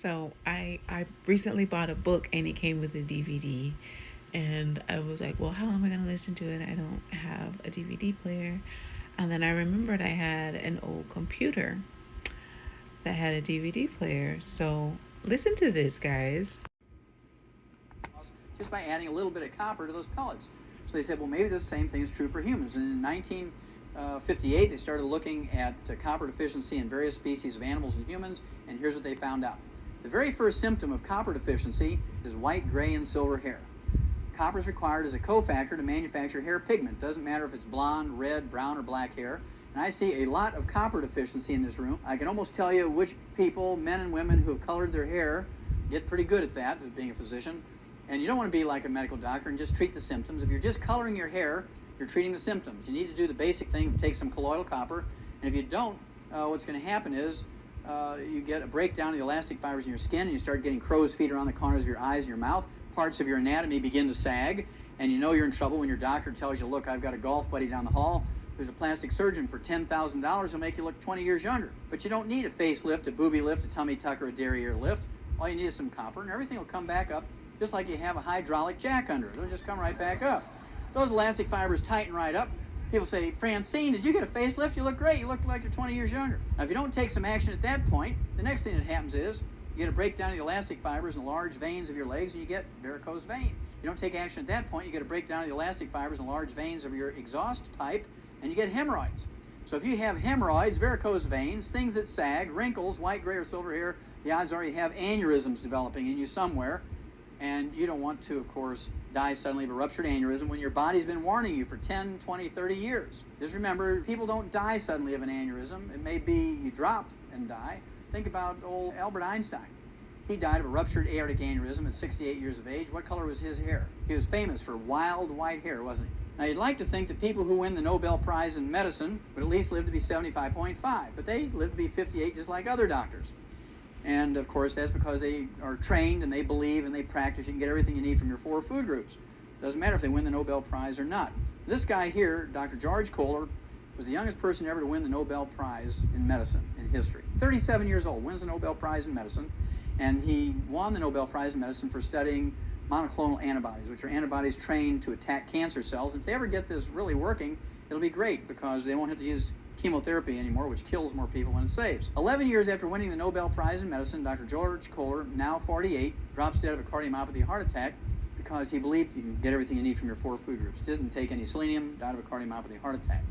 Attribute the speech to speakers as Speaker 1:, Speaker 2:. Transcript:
Speaker 1: So I recently bought a book and it came with a DVD. And I was like, well, how am I going to listen to it? I don't have a DVD player. And then I remembered I had an old computer that had a DVD player. So listen to this, guys.
Speaker 2: Just by adding a little bit of copper to those pellets. So they said, well, maybe the same thing is true for humans. And in 1958, they started looking at copper deficiency in various species of animals and humans, and here's what they found out. The very first symptom of copper deficiency is white, gray, and silver hair. Copper is required as a cofactor to manufacture hair pigment. Doesn't matter if it's blonde, red, brown, or black hair. And I see a lot of copper deficiency in this room. I can almost tell you which people, men and women who have colored their hair, get pretty good at that, as being a physician. And you don't want to be like a medical doctor and just treat the symptoms. If you're just coloring your hair, you're treating the symptoms. You need to do the basic thing of take some colloidal copper. And if you don't, what's going to happen is you get a breakdown of the elastic fibers in your skin, and you start getting crow's feet around the corners of your eyes and your mouth. Parts of your anatomy begin to sag, and you know you're in trouble when your doctor tells you, look, I've got a golf buddy down the hall who's a plastic surgeon for $10,000 who'll make you look 20 years younger. But you don't need a facelift, a booby lift, a tummy tuck, or a derriere lift. All you need is some copper, and everything will come back up just like you have a hydraulic jack under it. It'll just come right back up. Those elastic fibers tighten right up. People say, Francine, did you get a facelift? You look great. You look like you're 20 years younger. Now, if you don't take some action at that point, the next thing that happens is you get a breakdown of the elastic fibers in the large veins of your legs, and you get varicose veins. If you don't take action at that point, you get a breakdown of the elastic fibers in the large veins of your exhaust pipe, and you get hemorrhoids. So if you have hemorrhoids, varicose veins, things that sag, wrinkles, white, gray, or silver hair, the odds are you have aneurysms developing in you somewhere. And you don't want to, of course, die suddenly of a ruptured aneurysm when your body's been warning you for 10, 20, 30 years. Just remember, people don't die suddenly of an aneurysm. It may be you drop and die. Think about old Albert Einstein. He died of a ruptured aortic aneurysm at 68 years of age. What color was his hair? He was famous for wild white hair, wasn't he? Now, you'd like to think that people who win the Nobel Prize in medicine would at least live to be 75.5, but they live to be 58 just like other doctors. And, of course, that's because they are trained and they believe and they practice. You can get everything you need from your 4 food groups. Doesn't matter if they win the Nobel Prize or not. This guy here, Dr. George Kohler, was the youngest person ever to win the Nobel Prize in medicine in history. 37 years old, wins the Nobel Prize in medicine. And he won the Nobel Prize in medicine for studying monoclonal antibodies, which are antibodies trained to attack cancer cells. And if they ever get this really working, it'll be great because they won't have to use chemotherapy anymore, which kills more people than it saves. 11 years after winning the Nobel Prize in medicine, Dr. George Kohler, now 48, drops dead of a cardiomyopathy heart attack because he believed you can get everything you need from your 4 food groups. Didn't take any selenium, died of a cardiomyopathy heart attack.